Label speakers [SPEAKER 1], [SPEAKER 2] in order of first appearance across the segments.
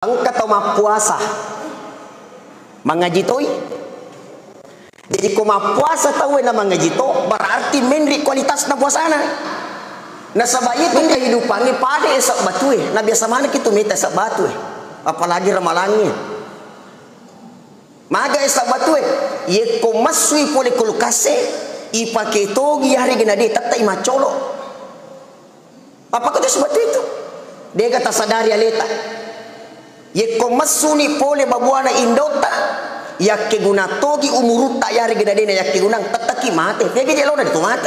[SPEAKER 1] Angkat atau puasa mengaji toy. Jadi kau puasa tahu na mengaji to berarti menri kualitas na puasana. Na sabaya pun kehidupan ni pada esak batu na biasa mana kita minta esak batu apalagi ramalannya. Maga esak batu ye ko masui pole kulkase ipake togi hari gina de tatai macolo. Apa kata sebab itu? Dia kata sadari aleta. Ye ko masuni pole babuana indota yakke guna togi umuruta yari gina de yakke gunang tataki mate. Pege jelo na itu mate.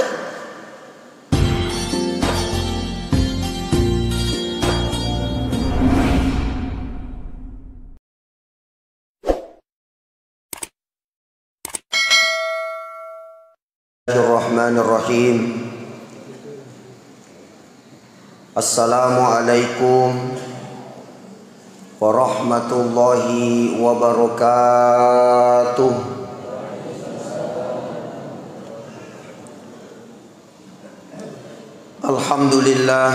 [SPEAKER 1] Bismillahirrahmanirrahim. Assalamualaikum warahmatullahi wabarakatuh. Alhamdulillah.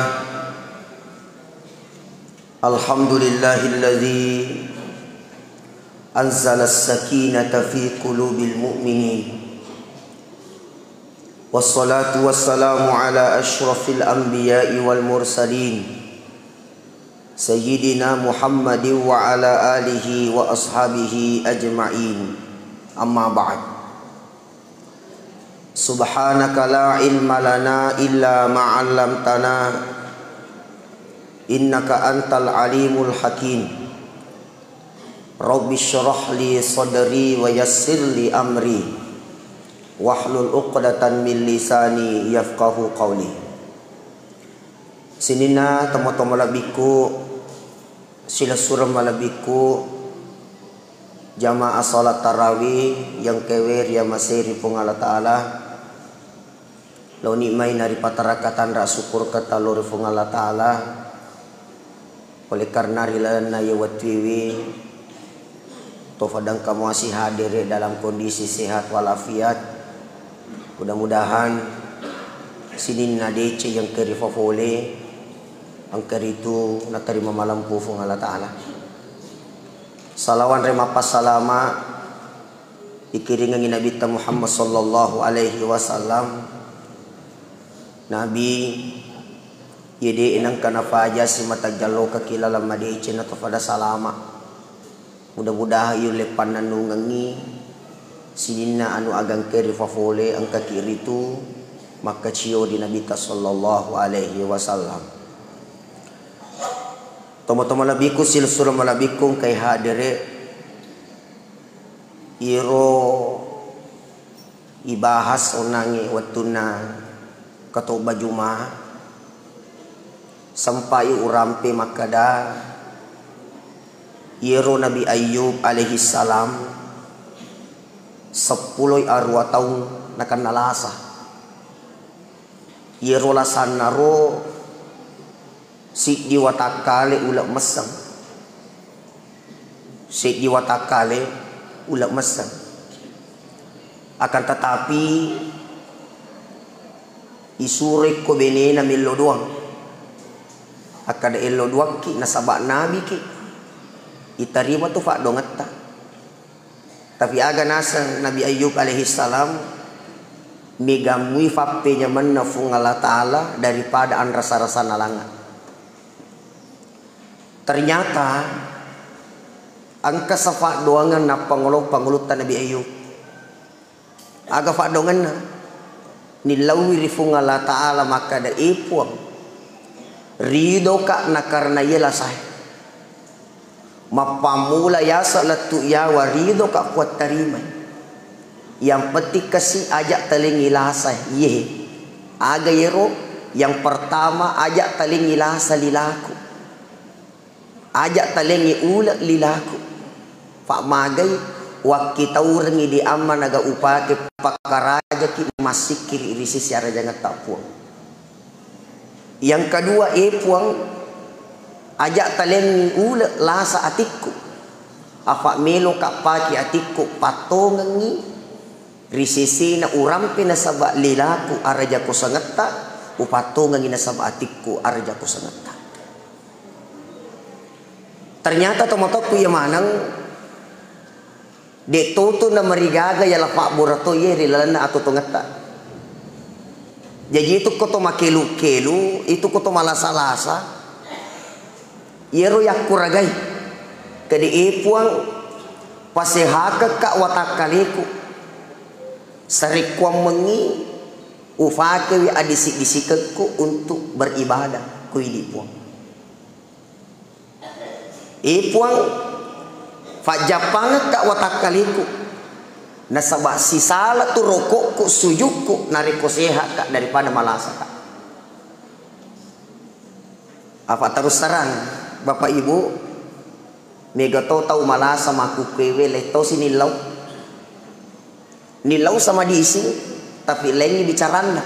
[SPEAKER 1] Alhamdulillahilladzi anzala as-sakinata fi qulubil mu'minin. Wassalatu wassalamu ala ashrafil anbiya'i wal mursalin Sayyidina Muhammadin wa ala alihi wa ashabihi ajma'in. Amma ba'd. Subhanaka la ilma lana illa ma'allamtana innaka antal alimul hakim. Rabbi syrah li sadri wa yassir li amri wahlul uqdatan min lisani yafqahu qawli. Sinina tamo-tamo labiku sila surah malabiku jamaah salat tarawih yang kewer ya masiri pung Allah Ta'ala lo nikmai nari patarakatan ra syukur kata lo rifung Allah Ta'ala oleh karena rilana ya watwiwi tofadang kamu masih hadir dalam kondisi sehat walafiat. Mudah-mudahan sinin nadece yang kerifafole ang keritu natarima malampu fung Allah Ta'ala. Salawan remapas salama ikiringan Nabi Muhammad sallallahu alaihi wasallam. Nabi yede inang kanafaja si matajallo kakilala madece na pada salama. Mudah-mudahan yung lepan nanungangi sinina anu agang keri fafole ang kakiritu maka ciyo di Nabi sallallahu alaihi wasallam. Tomo-tomo labiku silsura malabikung kay hadire iro ibahas onangi watuna katoba Jumaah sampai urampe makada iro Nabi Ayub alaihi salam 10 arwa tahun nakan nalasa yero lasan naro si diwatakale ulak mesang si diwatakale ulak mesang akan tetapi isure ko benena millo doang akada ello doang ki nasabak nabi ki itarima tu fak dongetta. Tapi aga nasa Nabi Ayub alaihi salam megamui fappe nyaman nafung Allah Ta'ala daripada an rasa-rasa nalangan. Ternyata angka safak doangan na pangulutan Nabi Ayub. Aga fak doangan na nilawi rifung Allah Ta'ala maka da ipuang rido ka na karena yela sahih. Mapamula yasa latu ya warido ka kuat tarimai. Yang penting kasih ajak telingi lasa ye. Aga yero yang pertama ajak telingi lasa lilaku. Ajak telingi ulak lilaku. Pak magai wakki taurengi di aman aga upake pakaraja ki masikir iri siara jangan tapuang. Yang kedua puang ajak talen ula lasa atiku apa melo kapaki atiku patongangi risisi na urampi na sabak lilaku araja ko sangata upatongangi na sabak atiku araja ko sangata. Ternyata tomotoku ya manang de toto na marigaga ya lapak burato ye rilana atau tongata. Jadi itu koto makelu-kelu, itu koto malasa-lasa. Yero yak kuragai. Kadi ipuang pasehaka ka watakaliku. Sarikuang mengi ufake wi adisik-disikku untuk beribadah ku ipuang. Ipuang fajapang ka watakaliku. Nasabah sisala tu rokokku sujukku nariko sehat kak daripada malasa kak. Apa terus terang Bapak Ibu mega tahu malasa maku kewe leto si nilau sama diisi tapi lengi bicaranda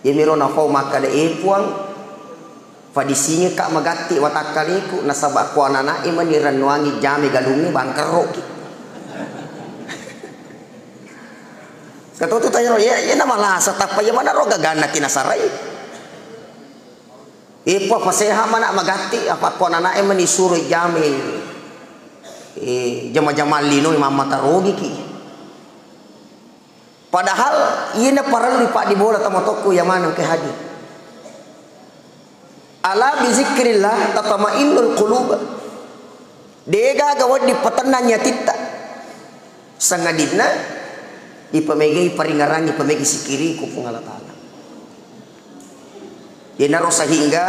[SPEAKER 1] ya miro na kau maka de epuang fadisinya kak magati watakaliku nasabah ku anana iman diranwangi jami galungi bangkerok. Kata tu tanya ya nama lasa tapi ya mana roga gana kinasarai. Ipo paseha mana magati apa ko nanae manisuro jami. Jama-jama lino imam matarogi ki. Padahal ieu na parang lipat di bola tamotoku yang mana ke hadi. Ala bi zikrillah tatma'innul qulub. Dega gawad di patananya titta. Sangadina ipamegai paringarangi pamegi sikiri ku Allah Ta'ala. Yenaro sehingga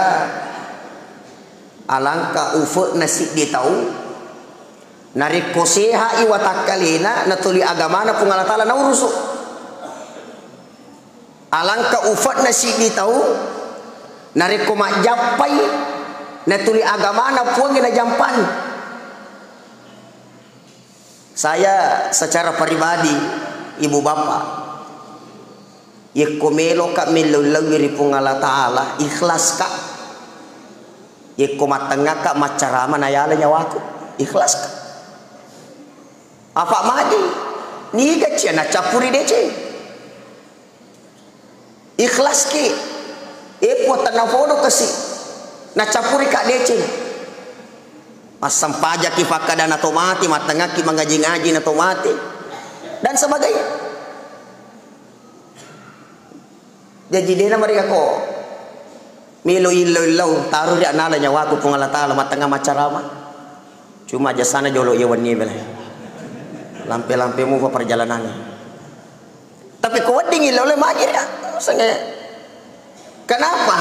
[SPEAKER 1] alangka ufe nasi di tahu nariko seha iwatakalena natuli agamana pung Allah Ta'ala na urusu. Alangka ufe nasi di tahu nariko majapai natuli agamana pung ina jampan. Saya secara pribadi ibu bapak yekomelo kak melulawiri pung Allah Ta'ala ikhlas kak yekomatengah kak macarama nayala nyawaku ikhlas kak apa madi ni gacia na capuri dece ikhlas ki epo tanafono kasi na capuri kak dece pasam pajak ki fakada na tomati matengah ki mangaji-ngaji na tomati dan sebagainya. Jadi dia mereka kok milo ilo taruh dia nala nyawaku pung Allah Ta'ala matengah macarama cuma jasana jolo iwan ni bela lampe-lampe mu perjalanannya tapi kau dingin oleh magir ya kenapa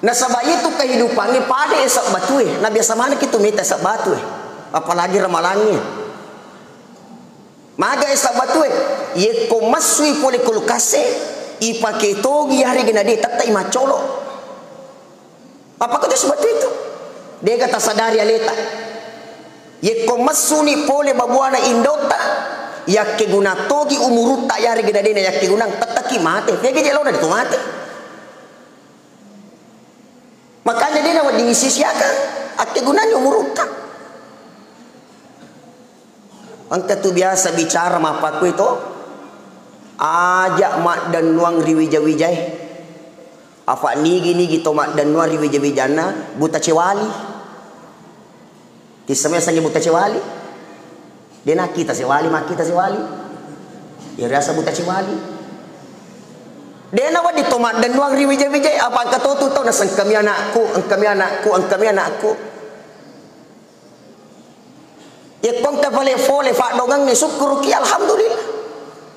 [SPEAKER 1] nasabah itu kehidupannya pada esak batu nah biasa mana kita minta esak batu apalagi ramalangnya maga esak batu ye ko masui pole kulkase ipake togi hari gena de tatta imacolo apa kata sebatu itu dia kata sadari aleta ye ko masuni pole babuana indota yakke guna togi umurutta yari gena de yakke gunang tattaki mate pege jelo na mate makanya dia nawat diisisiakan akke gunanya umurutta. Angka tu biasa bicara mapaku itu ajak mak dan nuang riwija-wijai apa nigi to mak dan nuang riwija-wijana buta cewali tisamnya sange buta cewali dia nak kita cewali mak kita cewali ya rasa buta cewali dia nawat di to mak dan nuang riwija-wijai apa angka tu tau na sangkami anakku angkami anakku ya kong tafale fole fa dogang ni syukur ki alhamdulillah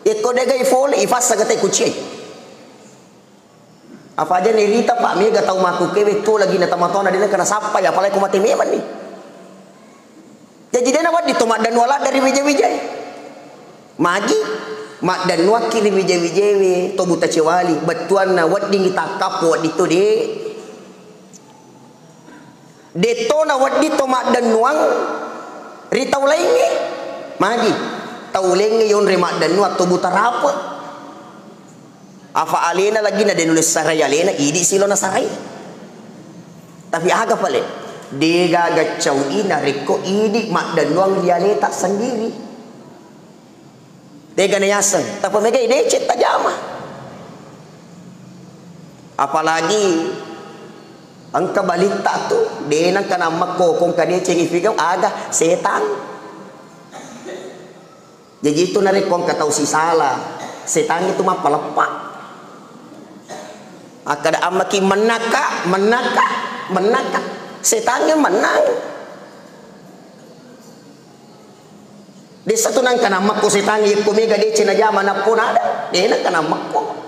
[SPEAKER 1] ya ko degai fole ifasa gate kucai apa aja ni rita pak mega tau maku kewe to lagi na tamatona dina kana sapa ya apalagi ko mati meman ni jadi dena wad ditomat dan wala dari wijai magi mak dan wakili wijai to buta cewali betuan na wad dingi takap wad itu de to na wad ditomat dan nuang ritau lainnya magi tau lenge yon remak dan nuat to buta rapa apa alena lagi na denulis sarai alena idi silo na sarai tapi aga pale dega gacau ina reko idi mak dan nuang dialeta sendiri dega na yasan tapi mega ide cet tajama apalagi Angka balita tu denang kana makokong kadi cengi figaw aga setan. Jadi itu nari kong katau si salah. Setan itu mah pelepak. Akada amaki menaka. Setannya menang. Di satu nang kana makko setan iku mega de cina jaman pun ada. Denang kana makko.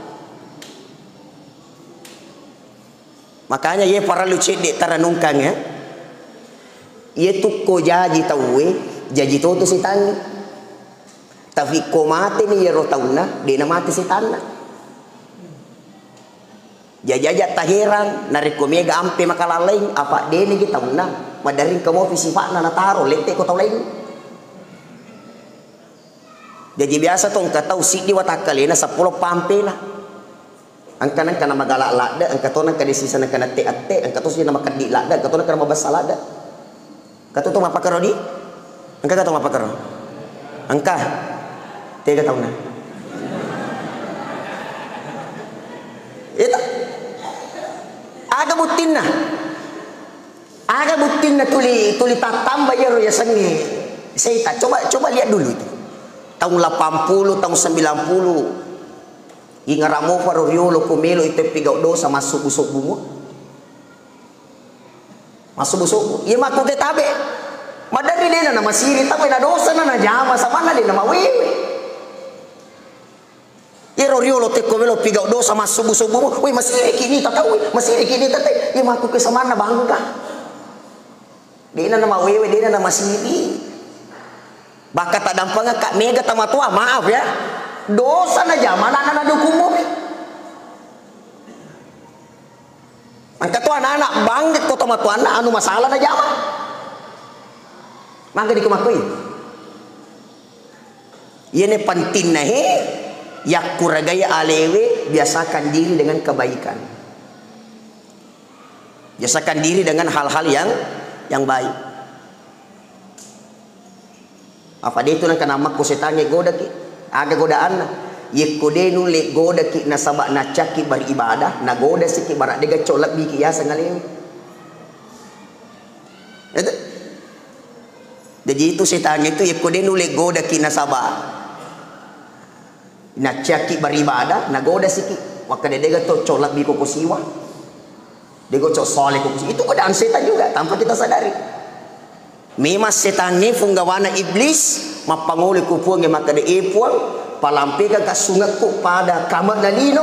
[SPEAKER 1] Makanya ye para lucid di taranungkang ya. Ye tu ko jaji tawe, jaji to setan. Tapi ko mati ni ye rotauna, de na mati setan. Jajaja tahiran nari ko mega ampe makalaleng apa de ni gitauna, madaring kamo sifat na nataro lete ko tawleng. Jadi biasa tong katau si di watakale na 10 pampe na. Ang kanang kana magala lada, ang kato nang kadisisa nang kana te-ate, ang kato siya na makadi lada, ang kato nang kana mabasa lada. Kato to mapakaro di? Ang kato mapakaro. Angka 3 tahun na. Ito. Aga butin na tuli tatamba yero ya sangi. Seita, coba lihat dulu itu. Tahun 80, tahun 90. Ingaramo paroriolo kumelo ito pigaw dosa masuk busuk bungo. Masuk busuk. Iya mako tabe. Madari din na masiri tabe na dosa na najama sa mana din na mawiwi. Iroriolo te kumelo pigaw dosa masuk busuk bungo. Uy masiri kini tataw. Masiri kini tatay. Iya mako ke sa mana bangun ka. Di na mawiwi, di na masiri. Baka tak dampang kak mega tamatua maaf ya. Dosa na jaman anak dukung mo. Ang katua anak banggit ko tamatuan na anu masalah na jaman. Mangga di kumakui. Yene pantin na he yak kuragaya alewe biasakan diri dengan kebaikan. Biasakan diri dengan hal-hal yang baik. Apa dia itu nang kanamak ko setange goda ki. Aga godaan na yekodenu le goda ki nasaba na caki beribadah na goda siki barak dega colak biki ya sangalin. Jadi itu setan itu yekodenu le goda ki nasaba na caki beribadah na goda siki maka dega colak biki ko siwa dega cok soleh ko itu godaan setan juga tanpa kita sadari. Memang setan ni funggawana iblis mapanguli kupuang yang maka ipuang palampikan ka sungat ku pada kamar dalino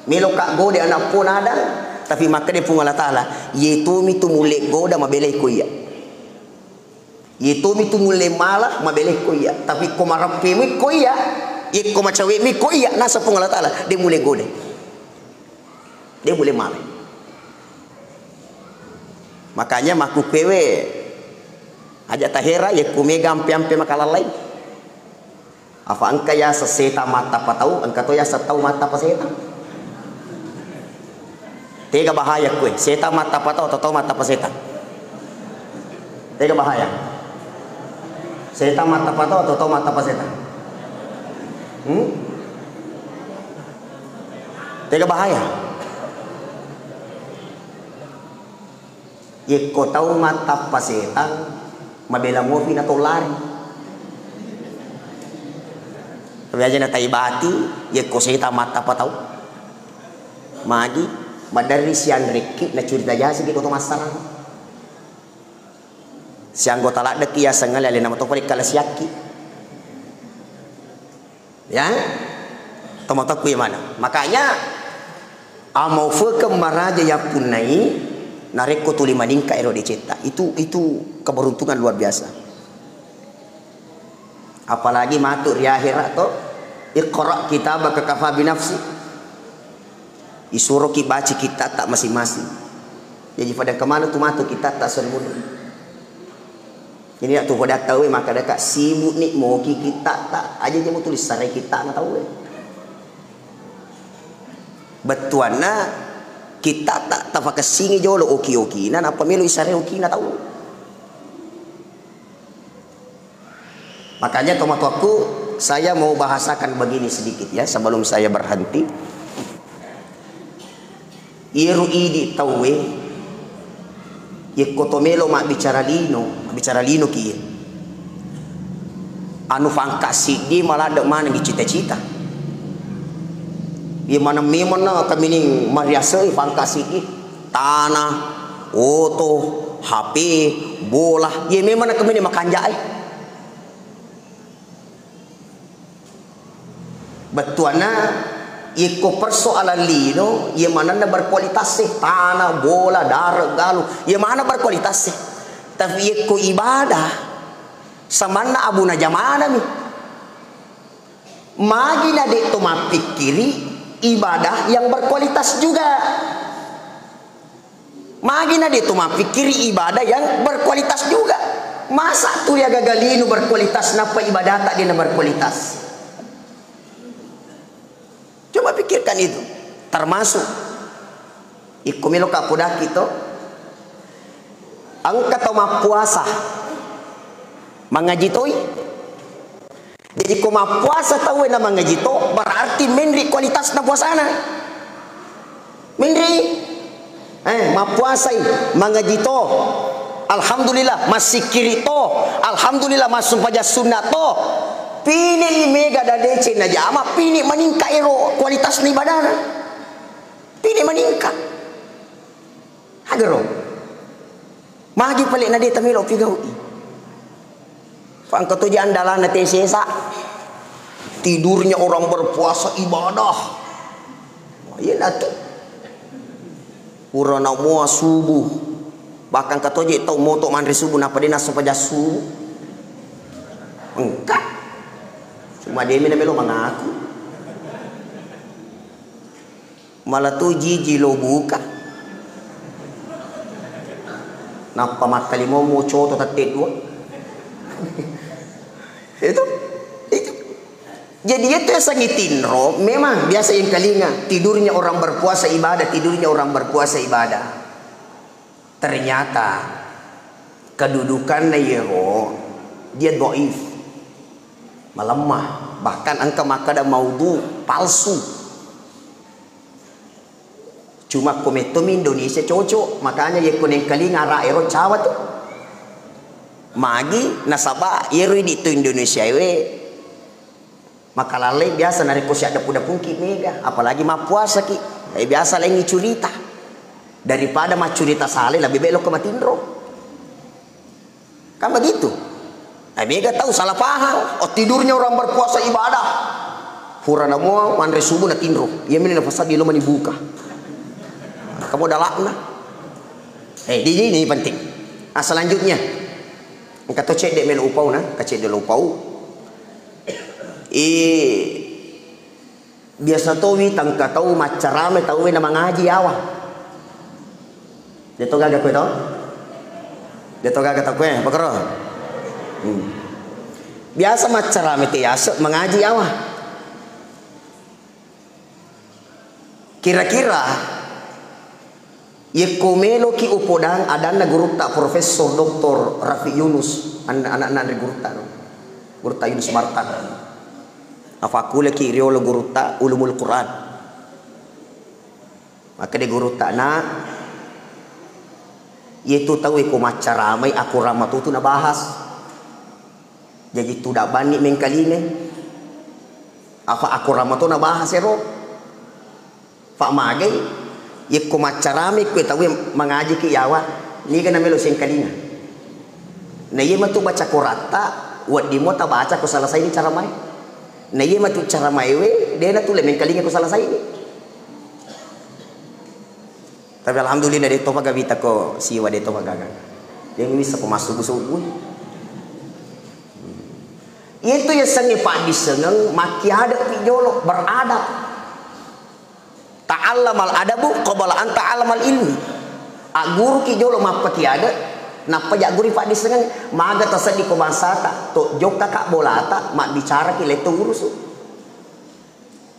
[SPEAKER 1] melo ka gode anak pun ada tapi maka dia pungal taala yetu mi tumule goda mabelai ko iya yetu mi tumule mala mabelai ko iya tapi ko marapi mi ko iya ye ko macawe mi ko iya nasa pungal taala dia mule gode dia mule mala makanya maku pewe aja tahera ya kumega ampe-ampe makalalay. Apa angka ya seseta mata patau, angka to ya setau mata paseta. Tega bahaya kue, seta mata patau atau mata paseta. Tega bahaya. Seta mata patau atau mata paseta. Tega bahaya. Ye ko tau mata paseta. Mabela mo pinatolari. Tapi aja na taibati, ye koseta mata pa tau. Madi, madari siang reki na curita jasi gitu to masalah. Siang go talak deki ya sengal ale nama to pari kalasiaki. Ya? Tomato ku mana? Makanya amau fuke maraja ya punai nareko tuli maningka ero diceta itu keberuntungan luar biasa. Apalagi matur di akhirat to iqra kitabaka kafa binafsi isuruh ki baca kita tak masing-masing. Jadi pada kemana tu matur kita tak sermunu. Jadi nak tu pada tahu maka dekat sibuk ni mau kita tak aja je mau tulis sarai kita na tahu. Betuana kita tak pakai singi jolo oki na apa melu isare oki na tahu. Makanya tomat aku saya mau bahasakan begini sedikit ya sebelum saya berhenti. Iru idi tawe Ye kotomelo mak bicara lino ki. Anu fangka sidi malah ada mana cita-cita. Ye mana memang na kami ning mariasa fangka sidi tanah, oto, HP, bola. Ye memang na kami ni makanjai. Betuana iko persoalan lino ye mana na berkualitas tanah, bola, darah, galu ye mana berkualitas tapi iko ibadah samana abuna jamana mi magi na de to mapikiri ibadah yang berkualitas juga, magi na de to mapikiri ibadah yang berkualitas juga. Masa tu ya gagalino berkualitas napa ibadah tak dia berkualitas. Coba pikirkan itu. Termasuk ikumilo ka pudak itu ang katoma puasa mengaji toy. Jadi kuma puasa tahu na mengaji to berarti menri kualitas na puasana. Menri mapuasai mengaji to. Alhamdulillah masih kiri to. Alhamdulillah masuk pada sunnah to. Pini ni mega dadece na jama pini meningkat ero kualitas ni badan. Pini meningkat. Hagero. Magi pelik na dia tamilo pigau. Pang ketujuan andalan na tesesa. Tidurnya orang berpuasa ibadah. Iyalah tu. Urana mua subuh. Bahkan katoje tau moto mandri subuh napa dia naso pada subuh. Engkak. Cuma dia melo mengaku. Malah tu jiji lo buka. Napa mata limo mo coto tatte dua. Itu. Jadi itu yang sangitin roh. Memang biasa yang kalinga tidurnya orang berpuasa ibadah, tidurnya orang berpuasa ibadah. Ternyata kedudukan yero dia dhaif. Melemah, bahkan angka makada maudu palsu. Cuma kometom Indonesia cocok, makanya ye kuning kali ngara ero cawa tu. Magi nasaba ero di tu Indonesia we. Maka lalai biasa nari ko siya dapu pungki mega, apalagi mapuasa ki. Biasa lagi curita. Daripada macurita sale lebih belok ke matindro. Kan begitu. Mega tahu salah paham. Oh tidurnya orang berpuasa ibadah. Hurana mua mandre subuh na tindro. Ia meni na fasad di loma ni buka. Kamu dah lakna. Ini penting. Selanjutnya. Kata cek dek melu upau na, kacek dek upau. Biasa tahu tangka tahu macarame tahu na mengaji awak. Dia tahu gak kau tahu? Dia tahu gak tahu apa kau? Biasa macarame tiasa mengaji awak. Kira-kira ye komelo ki upodang adana guru tak Profesor Dr. Rafi Yunus anak-anak guru tak guru tak Yunus Martan afakule ki riolo guru tak ulumul Quran maka de guru tak na ye tu tahu ko macaramai aku ramatu tu na bahas jadi tu dak bani mengkaline apa aku ramatu na bahas ero Pak Mage, ye ko macarame ko tahu mengaji ki yawa, ni kan namelo sengkalinga. Na ye matu baca korata, wad di mo ta baca ko selesai ni cara mai. Na ye matu cara mai we, dia na tu le mengkalinga ko selesai ni. Tapi alhamdulillah dia to pagabita ko siwa dia to pagaga. Dia bisa pemasuk subuh. Itu ya sangi Pak diseneng maki ada pijolo beradab. Ta'allamal adabu qabla an ta'allamal ilmi. Guru ki jolo mappa ki ada napa ya guri pak disengan maga tasadi ko bansata to jokka kak bolata mak bicara ki leto urus.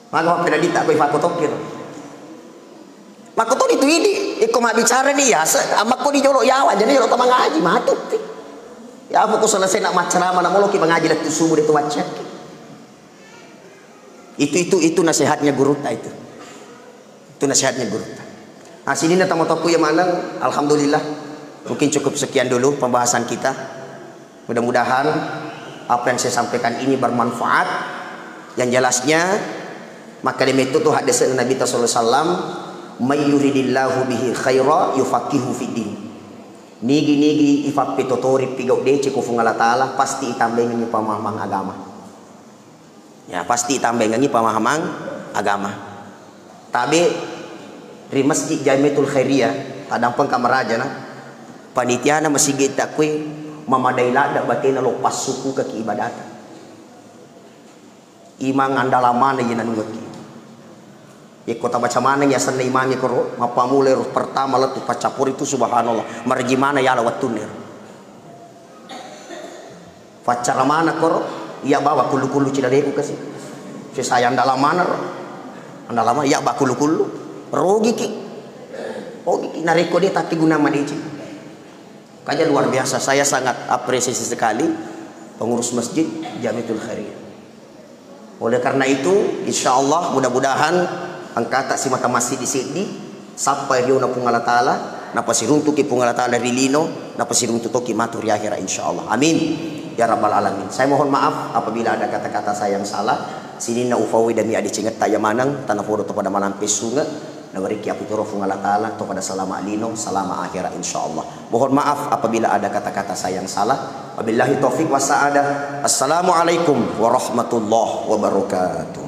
[SPEAKER 1] Maga peda dita ko ifakotokir. Makoto itu ini iko mak bicara ni ya amak ko di jolo yawa jadi jolo tamang ngaji matut. Ya apa ko selesai nak macerama nak molo ki mengaji letu subuh itu wacak. Itu nasihatnya guru ta itu. Itu nasihatnya guru. Nah sini na tamu toku yang manang alhamdulillah Mungkin cukup sekian dulu pembahasan kita. Mudah-mudahan apa yang saya sampaikan ini bermanfaat. Yang jelasnya maka demi itu tuh hadis Nabi sallallahu alaihi wasallam, may yuridillahu bihi khaira yufaqihu fiddin. Nigi ifapi totori pigau de ciku fungala taala pasti itambengi pemahaman agama. Ya, pasti itambengi pemahaman agama. Tapi di Masjid Jamiatul Khairiyah kadang pun kamaraja na panitia na masjid takwi mamadaila dak batina lo pas suku ke ibadat. Imang andalama na yinan ngeki. Ya kota baca mana ya sana imangnya koro mapamule pertama lah tu pacapur itu subhanallah margi mana ya lawat tunir. Pacara mana koro ya bawa kulu cidadeku kasih. Si sayang dalam mana ro. Andalama ya ba kulu rogi ki. Rogi ki nareko dia tak guna madici. Kaja luar biasa, saya sangat apresiasi sekali pengurus masjid Jamiatul Khairiyah. Oleh karena itu, insya Allah mudah-mudahan angkata si mata masjid di sini sampai dia na pungala taala, napa si runtuh ki pungala taala rilino, napa si runtuh toki matur ya akhirah insya Allah. Amin ya rabbal alamin. Saya mohon maaf apabila ada kata-kata saya yang salah. Sini na ufawi dami adi cingat tayamanang tanah fodo to pada malam pesunga. Nawariki apu toro fungala taala to pada salama alino salama akhirah insya Allah. Mohon maaf apabila ada kata-kata saya yang salah. Wabillahi taufik wa sa'adah. Assalamualaikum warahmatullahi wabarakatuh.